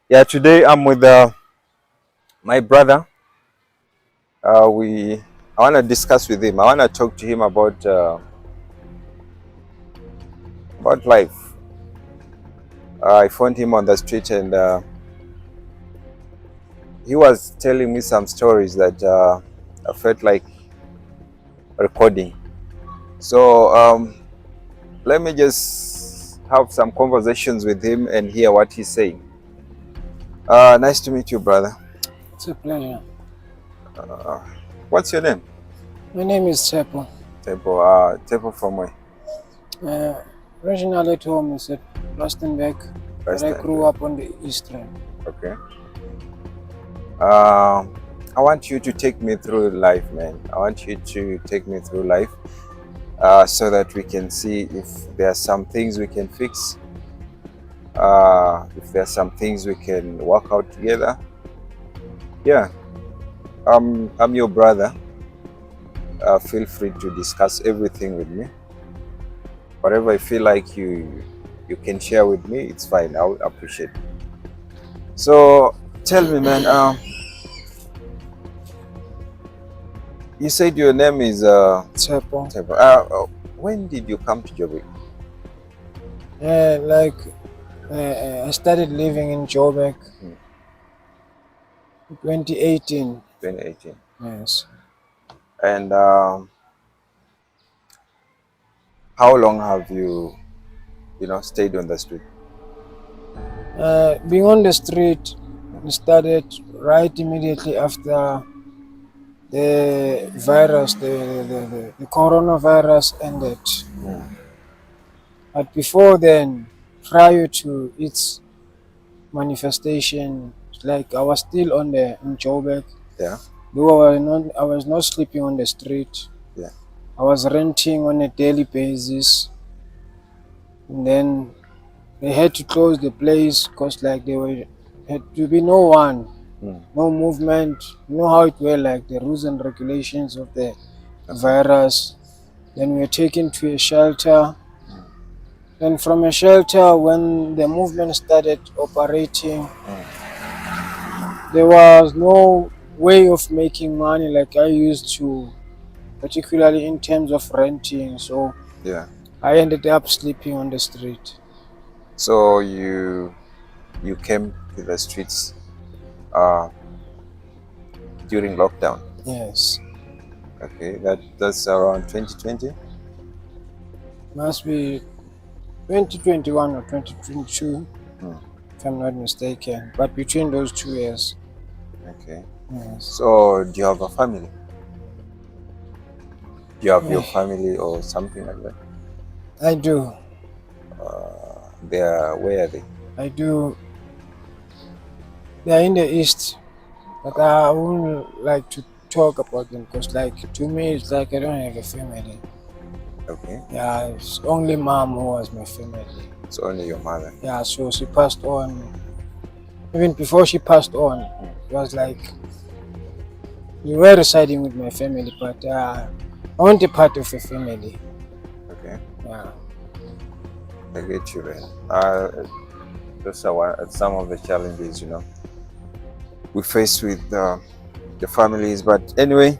Yeah, today I'm with my brother. I want to discuss with him. I want to talk to him about life. I found him on the street, and he was telling me some stories that I felt like recording. So let me just have some conversations with him and hear what he's saying. Nice to meet you, brother. It's a pleasure. Uh, what's your name? My name is Tsepo. Tsepo. Tsepo from where? Uh, Originally at home is at Rustenburg, but First I time. grew up on the East End. Okay. Uh, I want you to take me through life, man. I want you to take me through life so that we can see if there are some things we can fix, if there are some things we can work out together. Yeah, I'm your brother. Feel free to discuss everything with me. Whatever I feel like you can share with me, it's fine. I would appreciate it. So tell me, man. You said your name is Tsepo. Tsepo. When did you come to Joburg? I started living in Joburg Hmm. in 2018. 2018. Yes. And how long have you stayed on the street? Being on the street started right immediately after the coronavirus ended. Mm. But before then, prior to its manifestation, like I was still in Joburg. Yeah, Though I was not sleeping on the street. yeah. I was renting on a daily basis, and then they had to close the place because like there were had to be no one, Mm. no movement. You know how it were like the rules and regulations of the Okay. virus. Then we were taken to a shelter. Mm. Then from a shelter, when the movement started operating, Mm. there was no way of making money like I used to, particularly in terms of renting. So Yeah. I ended up sleeping on the street. So you came to the streets uh, during lockdown. Yes, Okay, that's around 2020. must be 2021 or 2022, Mm. if I'm not mistaken. But between those 2 years, Okay. yes. So do you have a family? Do you have your Eh, family or something like that? I do. They are where are they? I do. They're in the East, but I wouldn't like to talk about them because, like, to me, it's like I don't have a family. Okay. Yeah, it's only mom who was my family. It's only your mother. Yeah, so she passed on. Even before she passed on, Mm. it was like we were residing with my family, but I want a part of a family. Okay. Yeah. I get you, man. Those are some of the challenges we face with the families. But anyway,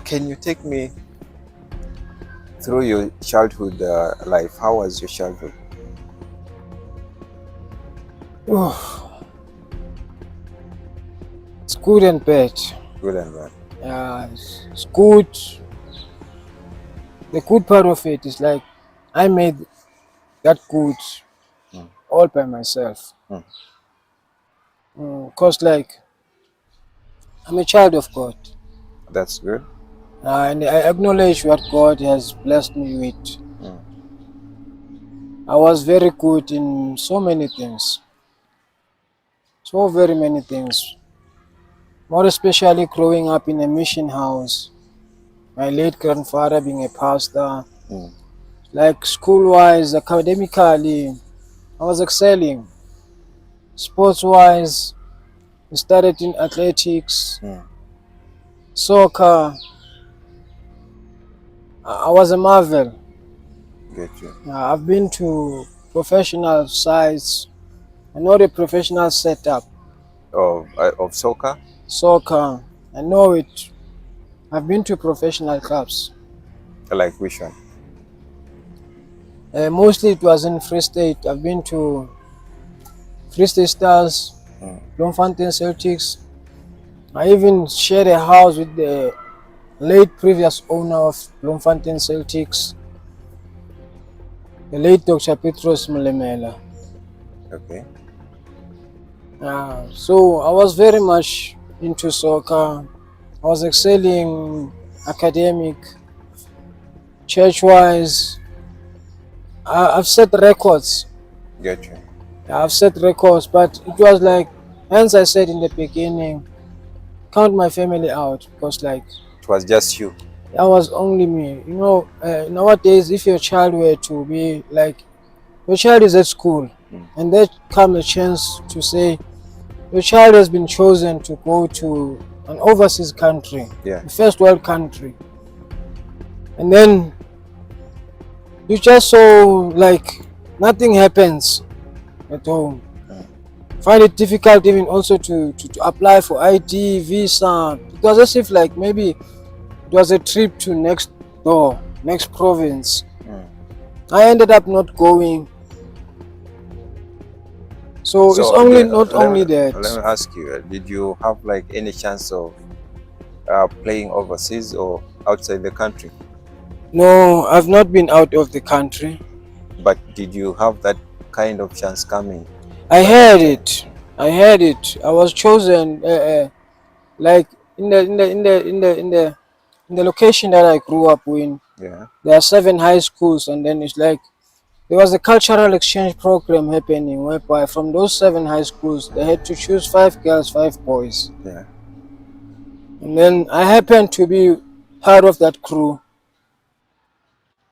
can you take me through your childhood life? How was your childhood? Oh, it's good and bad. Good and bad. Yeah, it's good. The good part of it is like I made that good Mm. all by myself. Mm. Cause like I'm a child of God, That's good. and I acknowledge what God has blessed me with. Mm. I was very good in so many things, so very many things. More especially growing up in a mission house. My late grandfather being a pastor. Mm. Like school-wise, academically, I was excelling. Sports-wise, I started in athletics, Mm. soccer. I was a marvel. Get you. I've been to professional sites. I know the professional setup. of soccer? Soccer. I know it. I've been to professional clubs. Like which one? Mostly it was in Free State. I've been to Free State Stars, Mm. Bloemfontein Celtics. I even shared a house with the late previous owner of Bloemfontein Celtics, the late Dr. Petros Mlemela. Okay. So I was very much into soccer. I was excelling academic, church-wise. I've set records. Gotcha. I've set records, but it was like, hence I said in the beginning, count my family out because like It was just you. that was only me. Nowadays, if your child were to be like, your child is at school, and there come a chance to say your child has been chosen to go to an overseas country, Yeah. a first world country, and then you just so like nothing happens at home. Find it difficult even also to apply for ID, visa. It was as if like maybe it was a trip to next door, next province. I ended up not going. So it's only not only that. Let me ask you: did you have like any chance of playing overseas or outside the country? No, I've not been out of the country. But did you have that kind of chance coming? I had it. I had it. I was chosen like in the location that I grew up in. Yeah. There are 7 high schools, and then it's like there was a cultural exchange program happening whereby from those 7 high schools they had to choose 5 girls, 5 boys. Yeah. And then I happened to be part of that crew.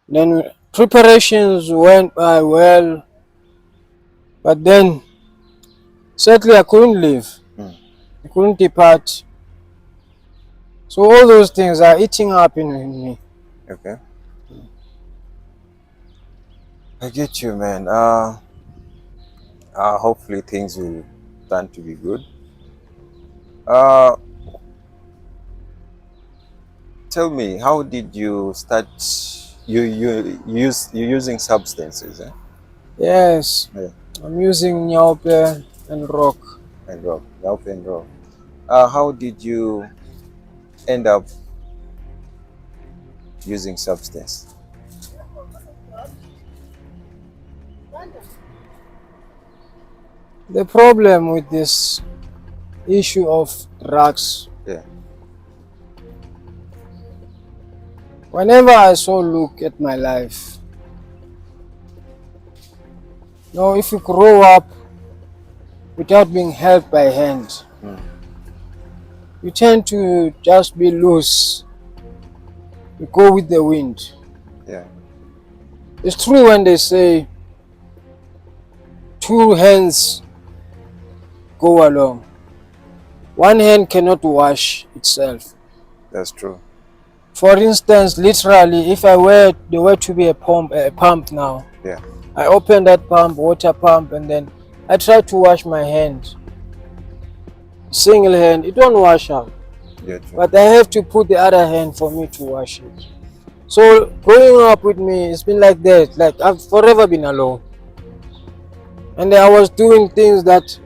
Then preparations went by well, but then sadly I couldn't leave. I couldn't depart. So all those things are eating up in me. Okay. I get you, man. Hopefully things will turn to be good. Tell me, how did you start? You using substances, eh? Yes, Yeah. I'm using Nyaope and rock. And rock, Nyaope and rock. How did you end up using substance? The problem with this issue of drugs, Yeah. whenever I so look at my life, if you grow up without being held by hand, you tend to just be loose. You go with the wind. Yeah. It's true when they say 2 hands go along. 1 hand cannot wash itself. That's true. For instance, literally, if there were to be a pump now, Yeah. I open that pump, water pump, and then I try to wash my hand. Single hand, it won't wash out. Yeah, true. But I have to put the other hand for me to wash it. So growing up with me, it's been like that. Like I've forever been alone. And I was doing things that,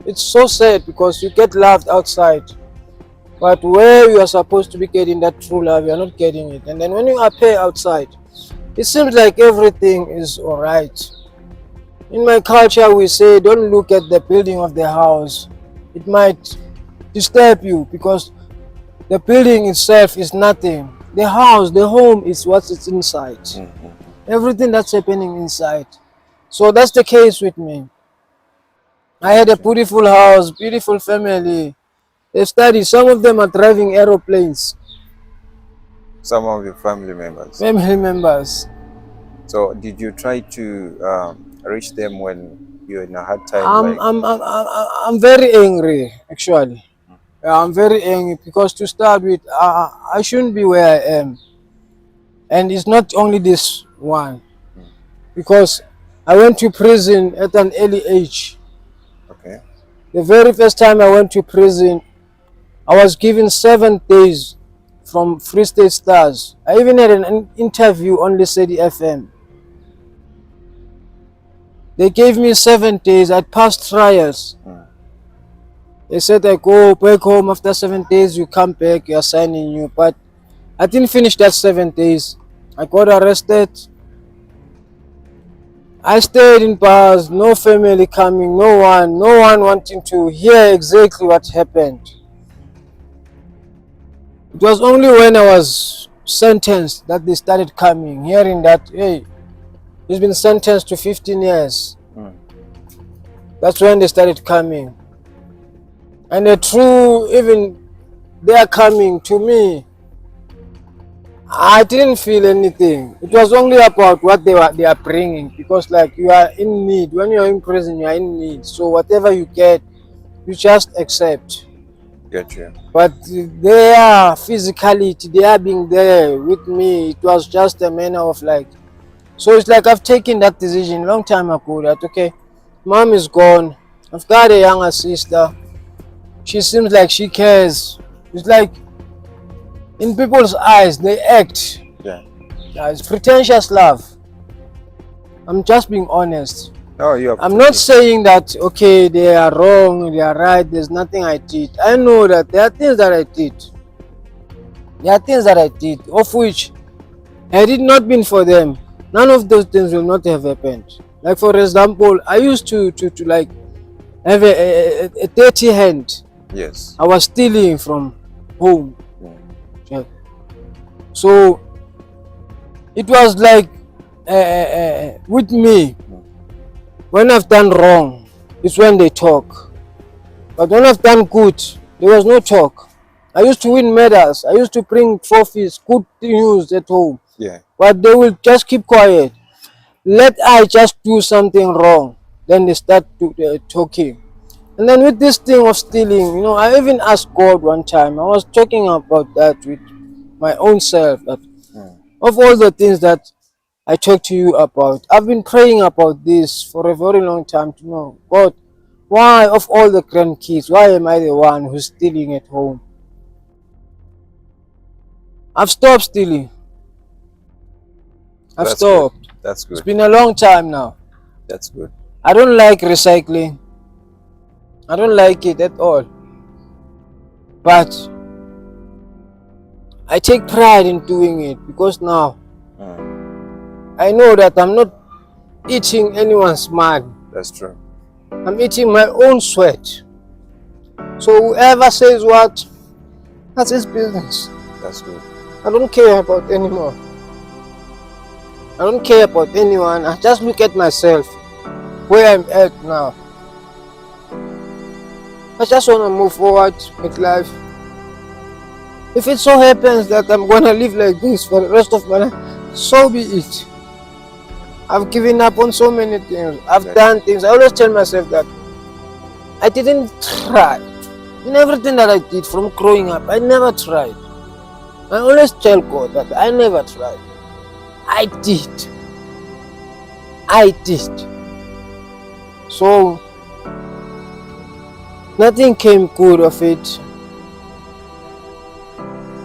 it's so sad because you get loved outside. But where you are supposed to be getting that true love, you are not getting it. And then when you appear outside, it seems like everything is alright. In my culture, we say don't look at the building of the house. It might disturb you because the building itself is nothing. The house, the home is what's inside. Everything that's happening inside. So that's the case with me. I had a beautiful house, beautiful family. They study. Some of them are driving aeroplanes. Some of your family members. Family members. So did you try to reach them when you're in a hard time? I'm very angry, actually. I'm very angry because to start with, I shouldn't be where I am. And it's not only this one. Because I went to prison at an early age. Okay. The very first time I went to prison, I was given 7 days from Free State Stars. I even had an interview on the City FM. They gave me 7 days. I passed trials. They said I go back home after 7 days, you come back, you are signing you. But I didn't finish that 7 days. I got arrested. I stayed in bars, no family coming, no one wanting to hear exactly what happened. It was only when I was sentenced that they started coming, hearing that, hey, he's been sentenced to 15 years. That's when they started coming. And the true, even they are coming to me, I didn't feel anything. It was only about what they are bringing, because like you are in need. When you are in prison, you are in need. So whatever you get, you just accept. Get you. But their physicality, they are being there with me. It was just a manner of like. So it's like I've taken that decision a long time ago that okay, mom is gone. I've got a younger sister. She seems like she cares. It's like in people's eyes, they act. Yeah. It's pretentious love. I'm just being honest. No, you have. I'm not saying that, okay, they are wrong, they are right, there's nothing I did. I know that there are things that I did. There are things that I did, of which, had it not been for them, none of those things will not have happened. Like for example, I used to like have a dirty hand. Yes. I was stealing from home. Yeah. So it was like with me, when I've done wrong, it's when they talk. But when I've done good, there was no talk. I used to win medals. I used to bring trophies, good news at home. Yeah. But they will just keep quiet. Let I just do something wrong, then they start talking. And then with this thing of stealing, I even asked God one time. I was talking about that with my own self. That of all the things that I talked to you about, I've been praying about this for a very long time to know, God, why of all the grandkids, why am I the one who's stealing at home? I've stopped stealing. I've stopped. Good. That's good. It's been a long time now. That's good. I don't like recycling. I don't like it at all. But I take pride in doing it because now I know that I'm not eating anyone's money. That's true. I'm eating my own sweat. So whoever says what, that's his business. That's good. I don't care about anymore. I don't care about anyone. I just look at myself, where I'm at now. I just want to move forward with life. If it so happens that I'm going to live like this for the rest of my life, so be it. I've given up on so many things. I've done things. I always tell myself that I didn't try. In everything that I did from growing up, I never tried. I always tell God that I never tried. I did. So nothing came good of it.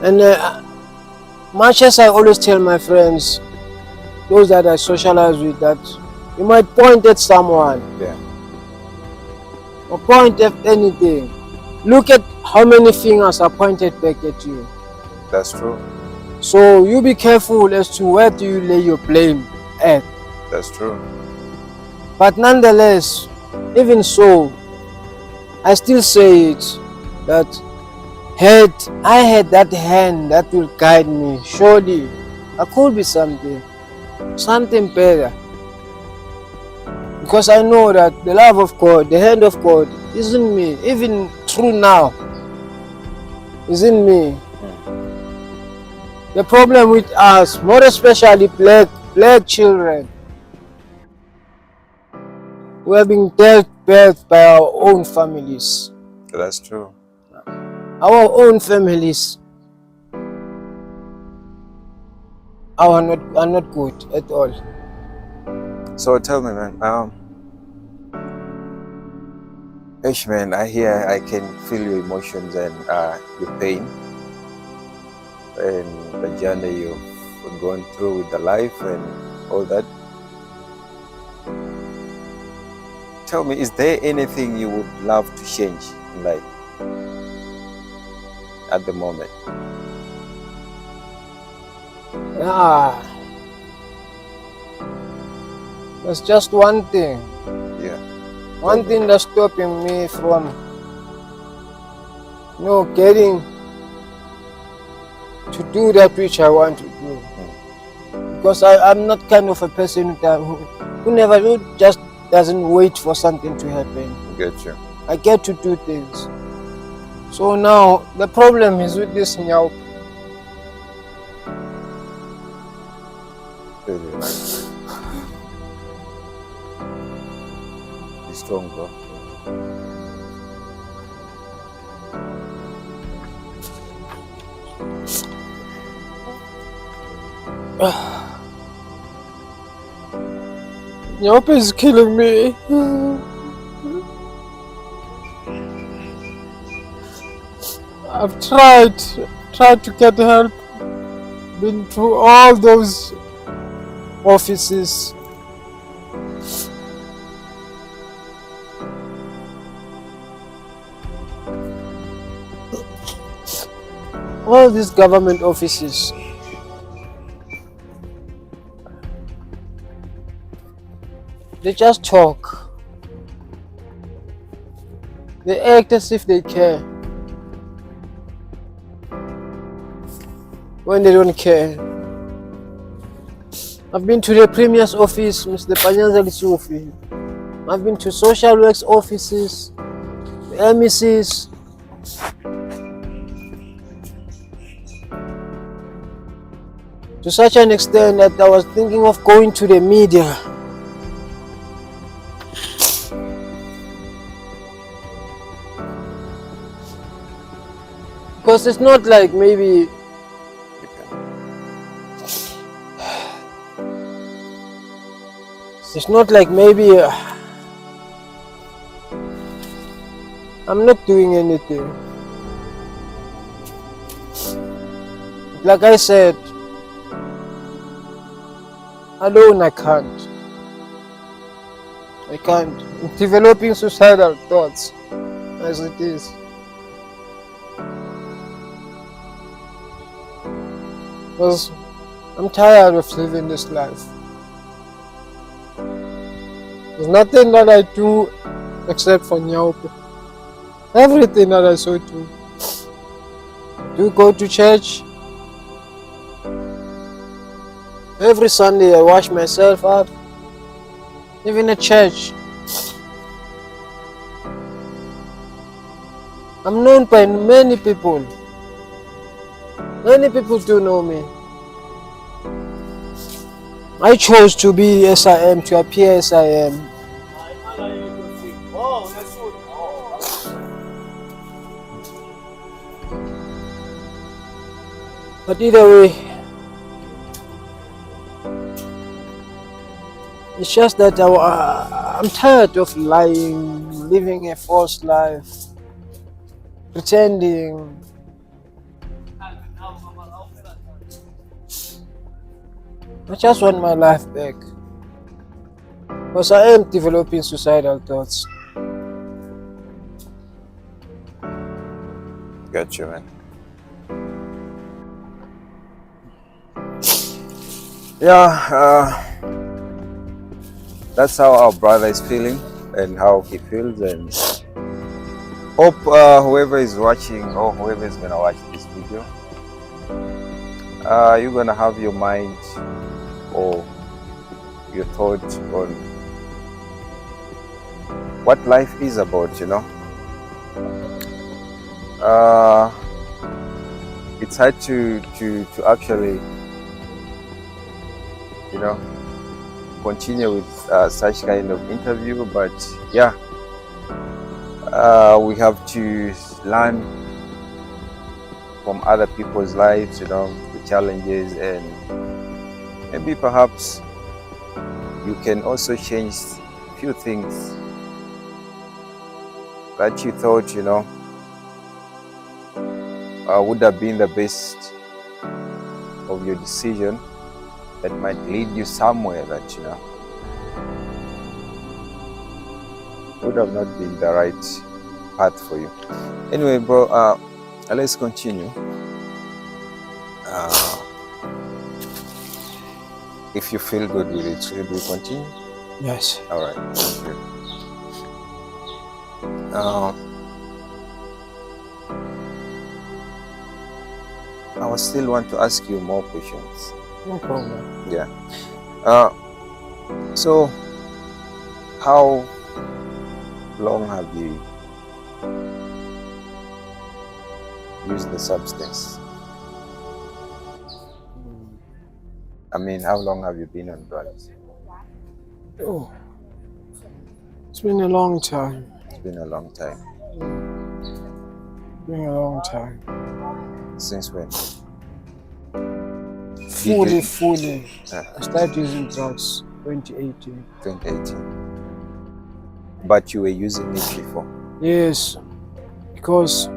And much as I always tell my friends, those that I socialize with, that you might point at someone, or point at anything. Look at how many fingers are pointed back at you. That's true. So you be careful as to where do you lay your blame at. That's true. But nonetheless, even so, I still say it, that had I had that hand that will guide me, surely I could be something better. Because I know that the love of God, the hand of God is in me, even through now, is in me. The problem with us, more especially black children, we are being dealt birth by our own families. That's true. Our own families are not good at all. So tell me, man, Ish, man, I can feel your emotions and your pain and the journey you've gone through with the life and all that. Tell me, is there anything you would love to change in life at the moment? Yeah, there's just one thing. Yeah. One thing that's stopping me from, getting to do that which I want to do. Because I'm not kind of a person who just doesn't wait for something to happen. Get you. I get to do things. So now the problem is with this Nyaope. Really nice. Be strong, bro. Nyaope is killing me. I've tried to get help. Been through all those offices. All these government offices. They just talk. They act as if they care when they don't care. I've been to the Premier's office, Mr. Panyanzali's office. I've been to social works offices, the MECs. To such an extent that I was thinking of going to the media. Because it's not like maybe I'm not doing anything. Like I said, alone I can't. I'm developing suicidal thoughts as it is. Because I'm tired of living this life. There's nothing that I do except for Nyaope. Everything that I so do go to church. Every Sunday I wash myself up. Even at church. I'm known by many people. Many people do know me. I chose to be as I am, to appear as I am. But either way, it's just that I'm tired of lying, living a false life, pretending. I just want my life back. Because I am developing suicidal thoughts. Got you, man. Yeah, that's how our brother is feeling and how he feels, and hope whoever is watching or whoever is gonna watch this video, you're gonna have your mind or your thoughts on what life is about, it's hard to actually continue with such kind of interview, but yeah, we have to learn from other people's lives, the challenges, and maybe perhaps you can also change a few things that you thought, would have been the best of your decision, that might lead you somewhere that, would have not been the right path for you. Anyway, bro, let's continue. If you feel good with it, should we continue? Yes. All right. Thank you. I will still want to ask you more questions. No problem. Yeah. So, how long have you used the substance? I mean, how long have you been on drugs? Oh, it's been a long time. It's been a long time. Been a long time. Since when? Fully. I started using drugs 2018. 2018. But you were using it before? Yes, because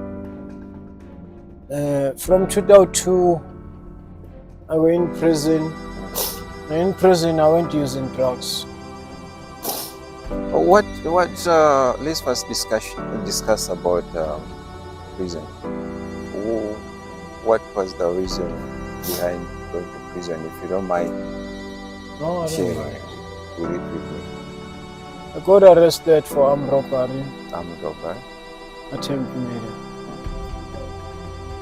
from 2002, I went in prison. In prison, I went using drugs. Let's first discuss about prison. What was the reason behind going to prison, if you don't mind No, I sharing don't mind. with it with me? I got arrested for armed robbery, Robbery. attempted murder.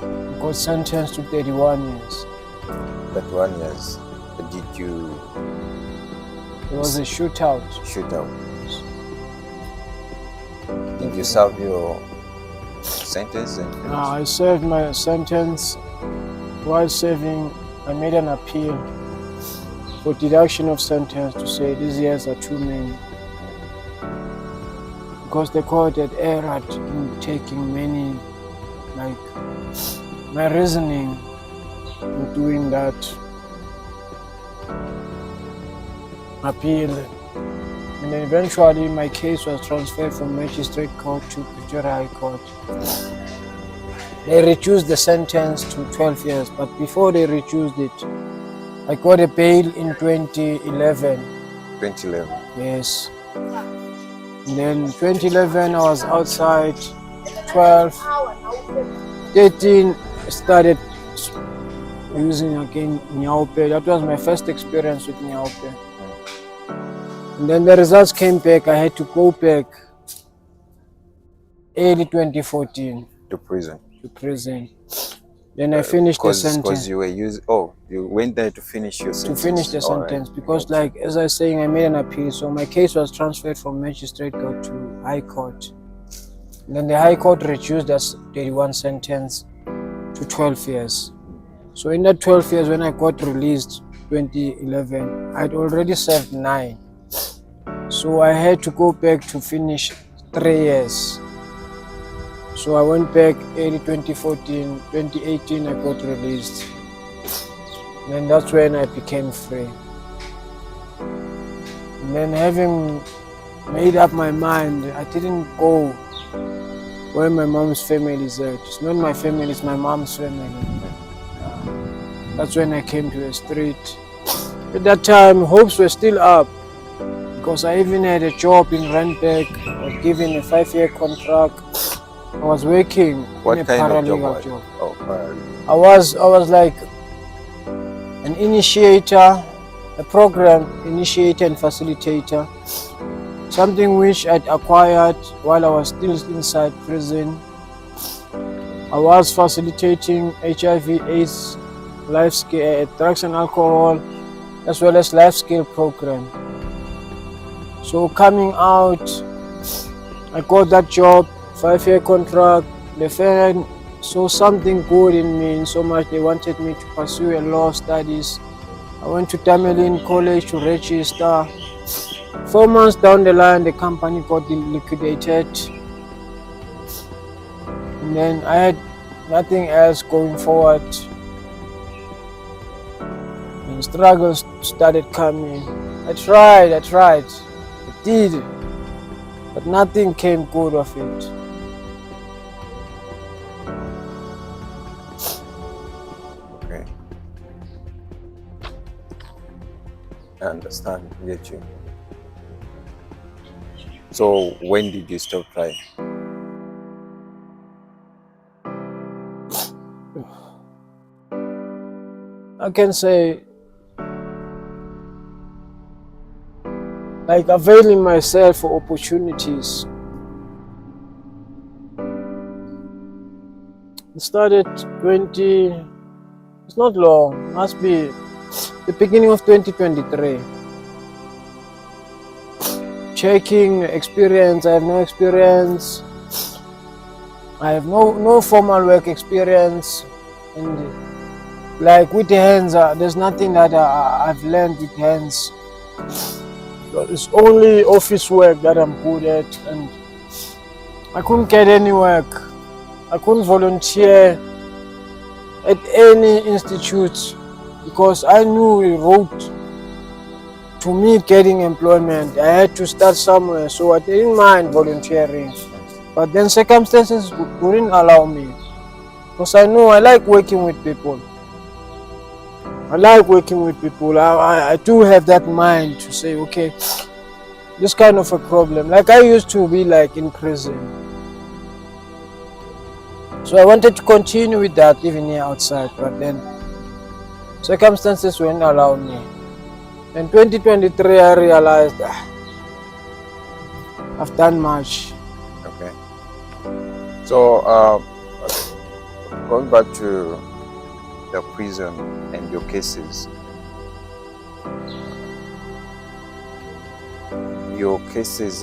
I got sentenced to 31 years. That 1 year, did you It was a shootout. shoot out? Did you serve your sentence? I served my sentence. While serving, I made an appeal for deduction of sentence to say these years are too many, because the court had erred in taking many, like my reasoning in doing that appeal. And then eventually my case was transferred from Magistrate Court to Pretoria High Court. They reduced the sentence to 12 years, but before they reduced it, I got a bail in 2011. 2011. Yes. And then 2011 I was outside. 12, 13 I started using again Nyaope. That was my first experience with Nyaope. And then the results came back. I had to go back early 2014 To prison. to prison. Then I finished the sentence. Because you were you went there to finish your To sentence. finish the All right. sentence, because like as I was saying, I made an appeal, so my case was transferred from Magistrate Court to High Court. And then the High Court reduced that 31 sentence to 12 years. So in that 12 years, when I got released 2011, I'd already served 9. So I had to go back to finish 3 years. So I went back early 2014, 2018 I got released. And that's when I became free. And then having made up my mind, I didn't go where my mom's family is at. It's not my family, it's my mom's family. That's when I came to the street. At that time, hopes were still up, because I even had a job in Randburg. I was given a 5-year contract. I was working What in a kind of paralegal job? Oh, paralegal. I was like an initiator, a program initiator and facilitator, something which I'd acquired while I was still inside prison. I was facilitating HIV/AIDS, life skill, drugs and alcohol, as well as life skill program. So coming out, I got that job, 5-year contract. The firm saw something good in me in so much they wanted me to pursue a law studies. I went to Tamerlane College to register. 4 months down the line, the company got liquidated. And then I had nothing else going forward. And struggles started coming. I tried, I did, but nothing came good of it. I understand. Get you. So when did you stop trying? I can say, like, availing myself for opportunities. It started 20, it's not long, must be the beginning of 2023. Checking experience, I have no experience. I have no formal work experience. And like with the hands, there's nothing that I've learned with hands. It's only office work that I'm good at, and I couldn't get any work. I couldn't volunteer at any institute because I knew the road to me getting employment. I had to start somewhere, so I didn't mind volunteering. But then circumstances wouldn't allow me because I know I like working with people. I like working with people. I do have that mind to say, okay, this kind of a problem. Like I used to be like in prison. So I wanted to continue with that even here outside, but then circumstances wouldn't allow me. In 2023 I realized I've done much. Okay. So going back to the prison and your cases,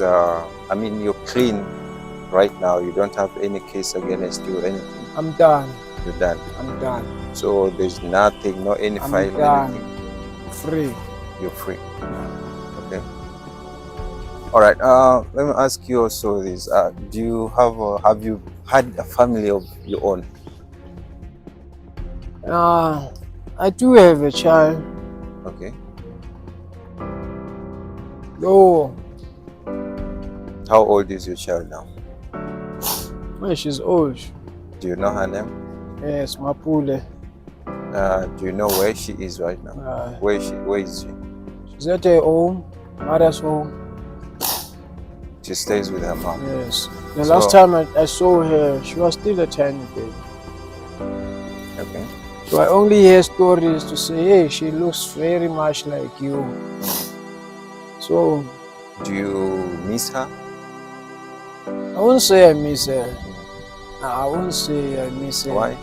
I mean, you're clean right now. You don't have any case against you or anything. I'm done. You're done. I'm done. So there's nothing, no any I'm file, done. anything. Free. You're free. Okay. All right. Let me ask you also this: have you had a family of your own? I do have a child. Okay. Oh, How old is your child now? well, she's old. Do you know her name? Yes, Mapule. Do you know where she is right now? Where is she? She's at her home, mother's home. She stays with her mom. Yes. The last time I saw her, she was still a tiny baby. Okay. So I only hear stories to say, hey, she looks very much like you. So Do you miss her? I won't say I miss her. I won't say I miss her. Why?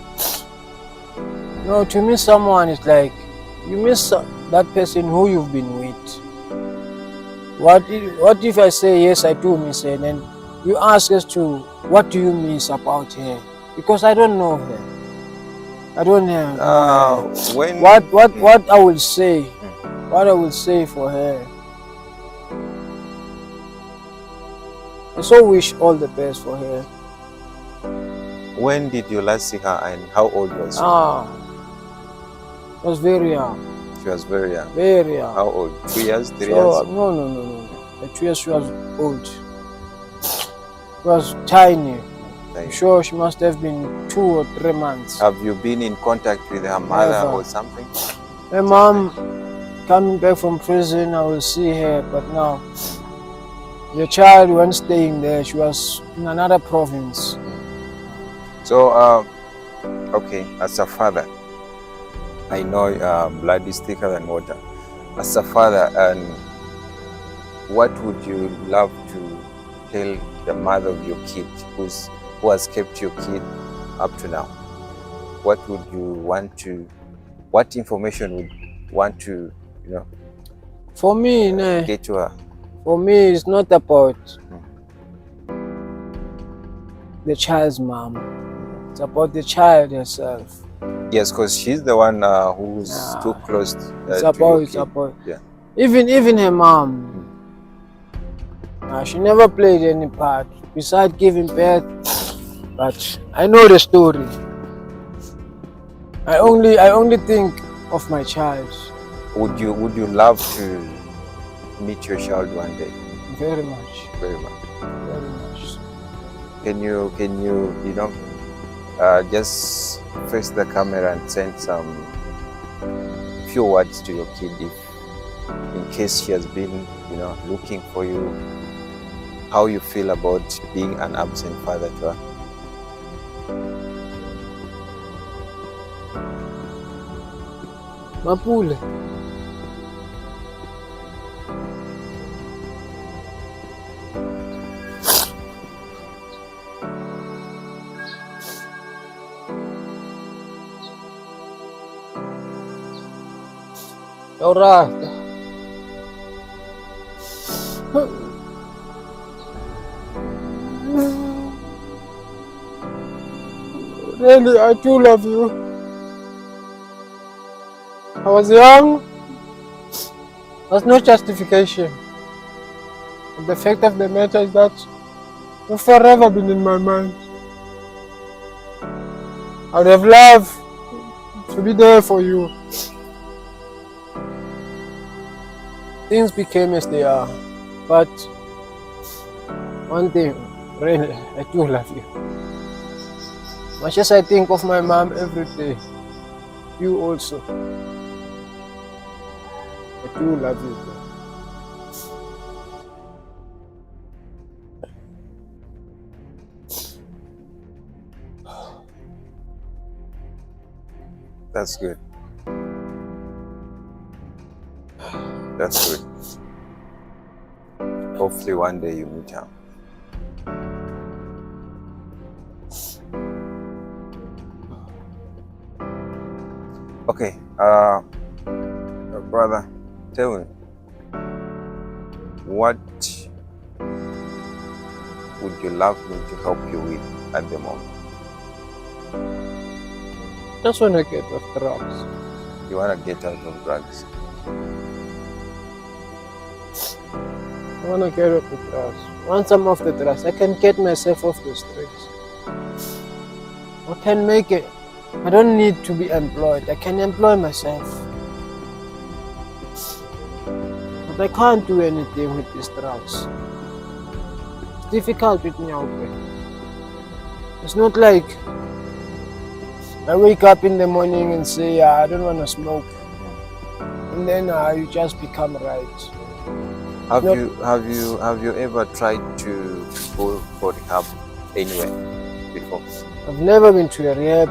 No, to miss someone is like you miss that person who you've been with. What if I say yes, I do miss her, and then you ask us to what do you miss about her? Because I don't know her. I don't know her. What I will say, what I will say for her. I so wish all the best for her. When did you last see her and how old was she? She was very young. She was very young. Very young. How old? 2 years, 3 years? No. At 2 years she was old. She was tiny. I'm sure she must have been 2 or 3 months. Have you been in contact with her mother or something? My mom coming back from prison, I will see her, but now the child wasn't staying there. She was in another province. So, okay, as a father, I know blood is thicker than water. As a father, and what would you love to tell the mother of your kid who has kept your kid up to now? What would you want to? What information would you want to, For me, get to her? For me, it's not about the child's mom. It's about the child herself. Yes, because she's the one who's too close it's to about, your it's kid. about. Yeah. Even her mom. She never played any part besides giving birth. But I know the story. I only think of my child. Would you love to meet your child one day? Very much. Very much. Very much. Can you just face the camera and send some few words to your kid in case she has been, looking for you, how you feel about being an absent father to her. Mapule. Alright. Really, I do love you. I was young. That's no justification. But the fact of the matter is that you've forever been in my mind. I would have loved to be there for you. Things became as they are, but one thing, really, I do love you. Much as I think of my mom every day, you also. I do love you. That's good. That's good. Hopefully one day you meet her. Okay, brother, tell me, what would you love me to help you with at the moment? Just want to get off drugs. You want to get out of drugs? I want to get off the drugs. Once I'm off the drugs, I can get myself off the streets. I can make it. I don't need to be employed. I can employ myself. But I can't do anything with these drugs. It's difficult with Nyaope. It's not like I wake up in the morning and say, I don't want to smoke. And then you just become right. Have you ever tried to go for rehab anywhere before? I've never been to a rehab.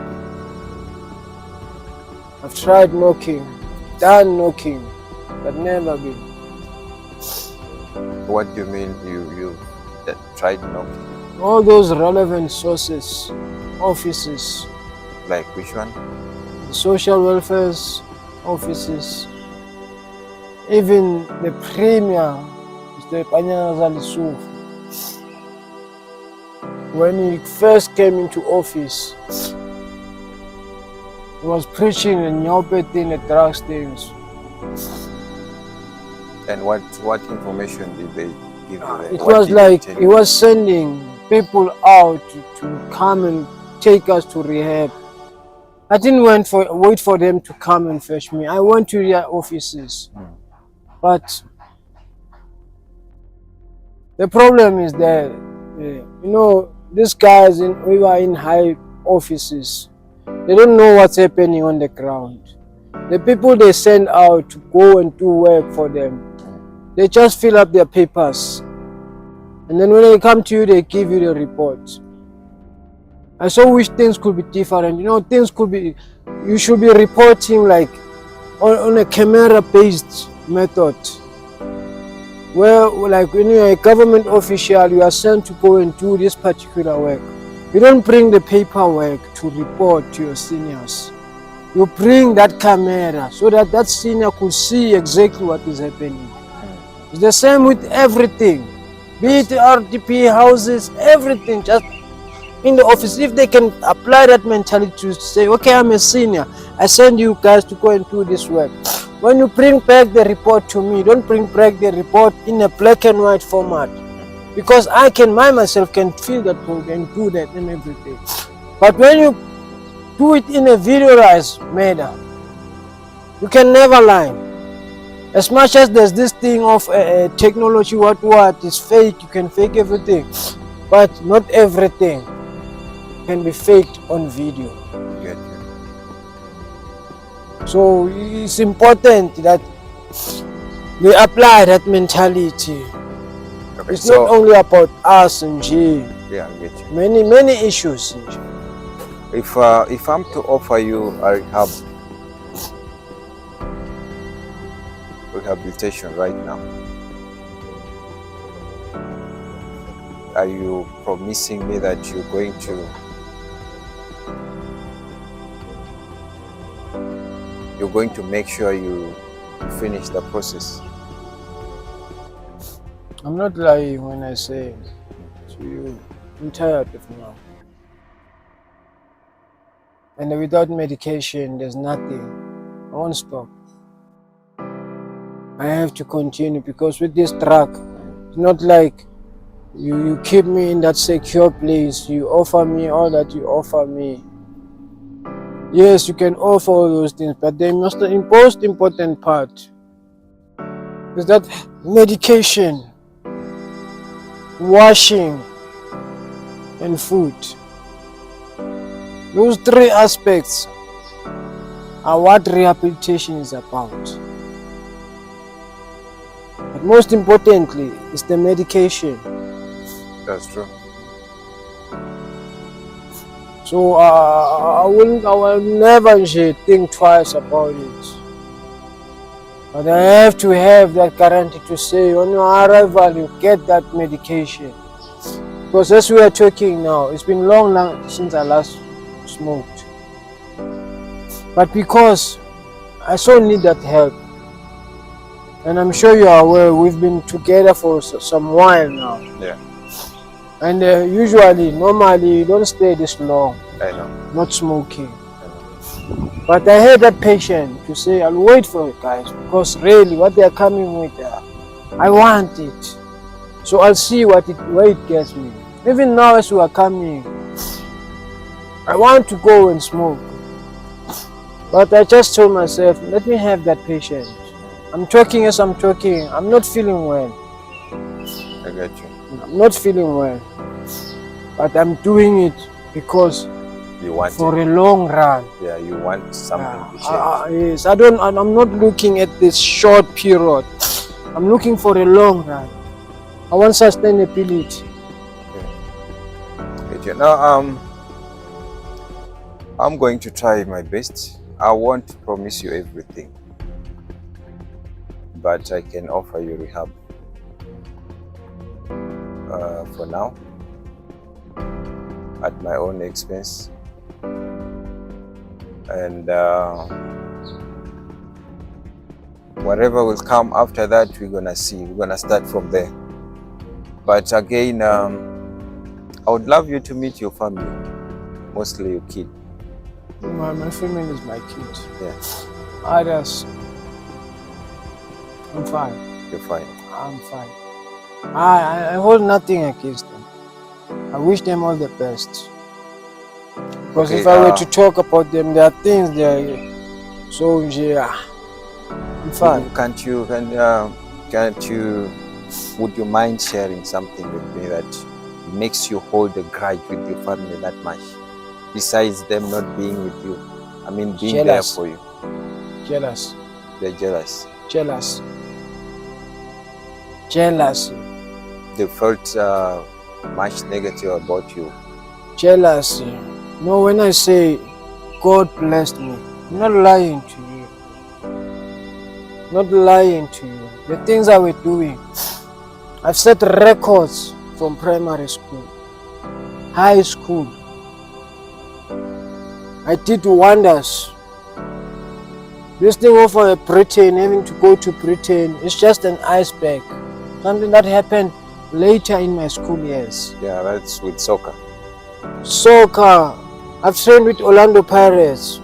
I've tried knocking, done knocking, but never been. What do you mean you tried knocking? All those relevant sources, offices. Like which one? The social welfare offices. Even the premier, Mr. Panyazalisuf, when he first came into office, he was preaching the Nyaope thing, the drugs things. And what information did they give you? It was like he was sending people out to come and take us to rehab. I didn't wait for them to come and fetch me. I went to their offices. But the problem is that, these guys who are in high offices, they don't know what's happening on the ground. The people they send out to go and do work for them, they just fill up their papers. And then when they come to you, they give you the report. I so wish things could be different. Things could be, you should be reporting like on a camera-based method. Where, like when you're a government official, you are sent to go and do this particular work. You don't bring the paperwork to report to your seniors. You bring that camera so that that senior could see exactly what is happening. It's the same with everything. Be it RDP, houses, everything, just in the office. If they can apply that mentality to say, okay, I'm a senior, I send you guys to go and do this work. When you bring back the report to me, don't bring back the report in a black and white format. Because I myself can feel that code and do that and everything. But when you do it in a videoized manner, you can never lie. As much as there's this thing of technology, what is fake, you can fake everything. But not everything can be faked on video. So it's important that they apply that mentality. Okay, It's not only about us and G. yeah, I get you. Many issues. If I'm to offer you a rehabilitation right now, are you promising me that you're going to make sure you finish the process? I'm not lying when I say to you, I'm tired of now. And without medication, there's nothing. I won't stop. I have to continue because with this drug, it's not like you keep me in that secure place. You offer me all that you offer me. Yes, you can offer all those things, but the most important part is that medication, washing, and food. Those three aspects are what rehabilitation is about. But most importantly, is the medication. That's true. So I will never think twice about it. But I have to have that guarantee to say on your arrival you get that medication. Because as we are talking now, it's been long since I last smoked. But because I so need that help, and I'm sure you are aware, we've been together for some while now. Yeah. And normally, you don't stay this long. I know. Not smoking. I know. But I had that patience to say, I'll wait for you guys, because really what they are coming with, I want it. So I'll see where it gets me. Even now as we are coming, I want to go and smoke. But I just told myself, let me have that patience. I'm talking as I'm talking. I'm not feeling well. I get you. I'm not feeling well. But I'm doing it because You want for it. a long run. Yeah, you want something to change. Yes, I'm not looking at this short period. I'm looking for a long run. I want sustainability. Okay. Now, I'm going to try my best. I won't promise you everything, but I can offer you rehab for now at my own expense. And whatever will come after that, we're gonna see. We're gonna start from there. But again, I would love you to meet your family, mostly your kid. My family is my kid. Yeah, Others, I'm fine. you're fine. I'm fine. I hold nothing against them. I wish them all the best. Because Okay, if I were to talk about them, there are things there. So yeah, I'm fine. Can't you? Would you mind sharing something with me that makes you hold a grudge with your family that much? Besides them not being with you, I mean being Jealous. there for you. Jealous. They're jealous. Jealous. Jealousy. They felt much negative about you. Jealousy. No, when I say God blessed me, I'm not lying to you. Not lying to you. The things I were doing, I've set records from primary school, high school. I did wonders. This thing over Britain, having to go to Britain, is just an iceberg. Something that happened later in my school years. Yeah, that's with soccer. Soccer. I've trained with Orlando Pirates.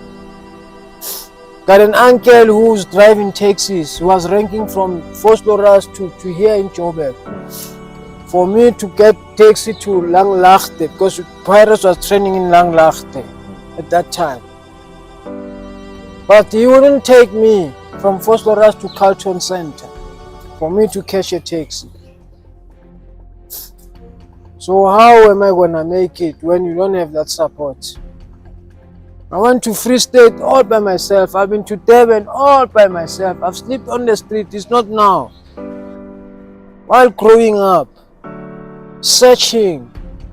Got an uncle who's driving taxis. He was ranking from Vosloorus to here in Joburg. For me to get taxi to Langlaagte, because Pirates was training in Langlaagte at that time. But he wouldn't take me from Vosloorus to Carlton Center for me to catch a taxi. So how am I gonna make it when you don't have that support? I went to Free State all by myself. I've been to Durban all by myself. I've slept on the street. It's not now. While growing up, searching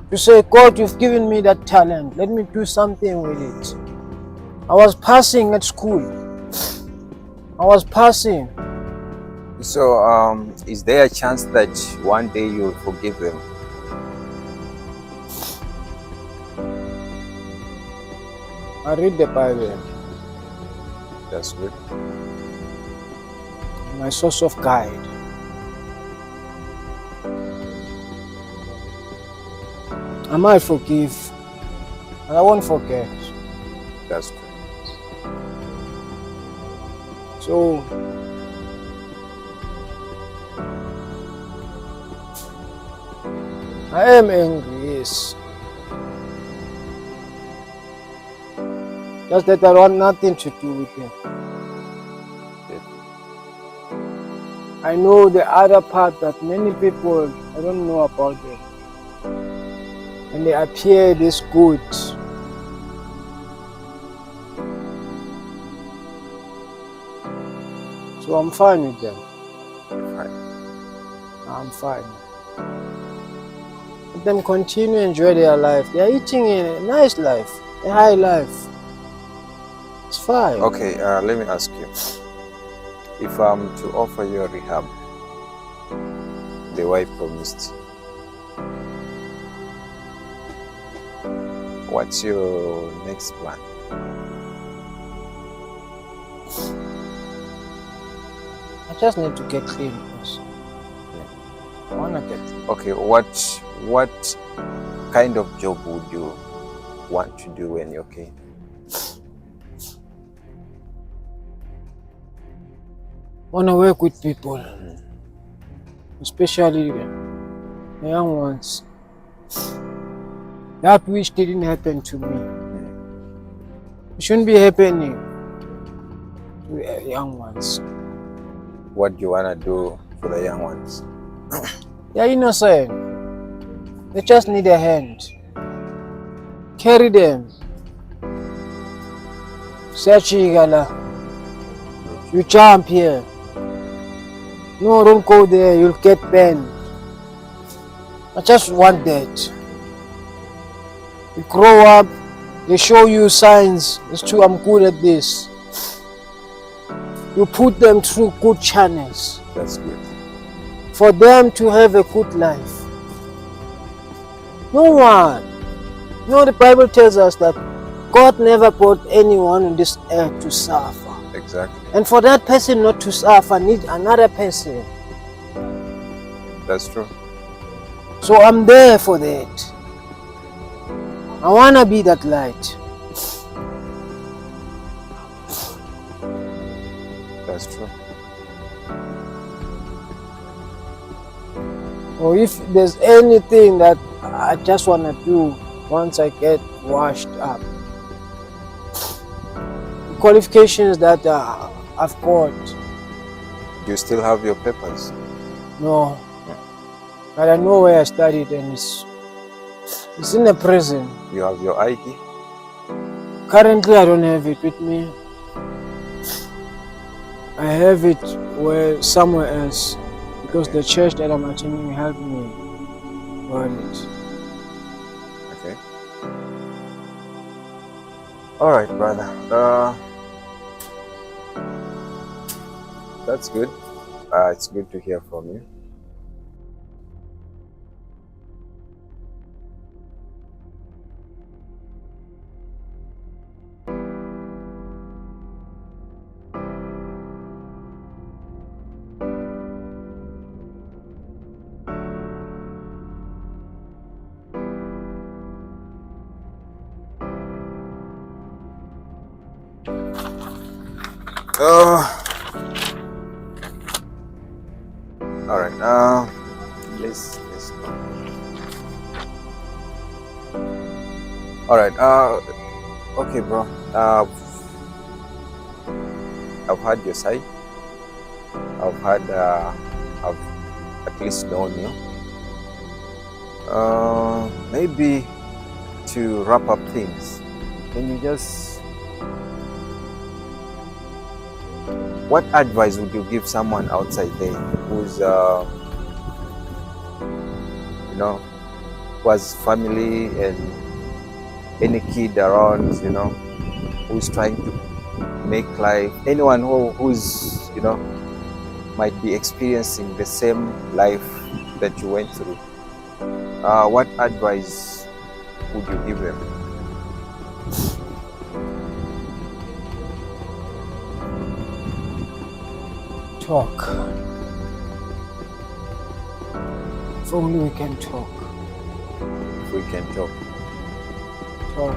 to say, God, you've given me that talent. Let me do something with it. I was passing at school. I was passing. So, is there a chance that one day you'll forgive them? I read the Bible. That's good. My source of guide. I might forgive, but I won't forget. That's good. So, I am angry, yes. Just that I want nothing to do with them. I know the other part that many people, I don't know about them. And they appear this good. So I'm fine with them. I'm fine. Let them continue to enjoy their life. They are eating a nice life, a high life. It's fine. Okay, let me ask you. If I'm to offer you a rehab, the way I promised, what's your next plan? I just need to get clean first. I want to get clean. Okay, what kind of job would you want to do when you're clean? I want to work with people, especially the young ones. That which didn't happen to me, it shouldn't be happening to the young ones. What do you want to do for the young ones? They're innocent. They just need a hand. Carry them. Sechigala. You jump here. No, don't go there. You'll get banned. I just want that. You grow up, they show you signs. It's true, I'm good at this. You put them through good channels That's good. for them to have a good life. No one. You know, the Bible tells us that God never brought anyone on this earth to suffer. Exactly. And for that person not to suffer, need another person. That's true. So I'm there for that. I wanna be that light. That's true. Or if there's anything that I just wanna do once I get washed up, qualifications that I've got. Do you still have your papers? No, but I know where I studied, and it's in a prison. You have your ID? Currently, I don't have it with me. I have it somewhere else, because the church that I'm attending helped me learn it. Okay. All right, brother. That's good. It's good to hear from you. All right. Let's go. All right. Okay, bro. I've had your side. I've at least known you. Maybe to wrap up things, can you just What advice would you give someone outside there who's, who has family and any kid around, who's trying to make life, anyone who's, might be experiencing the same life that you went through? What advice would you give them? Talk. If only we can talk. If we can talk. Talk.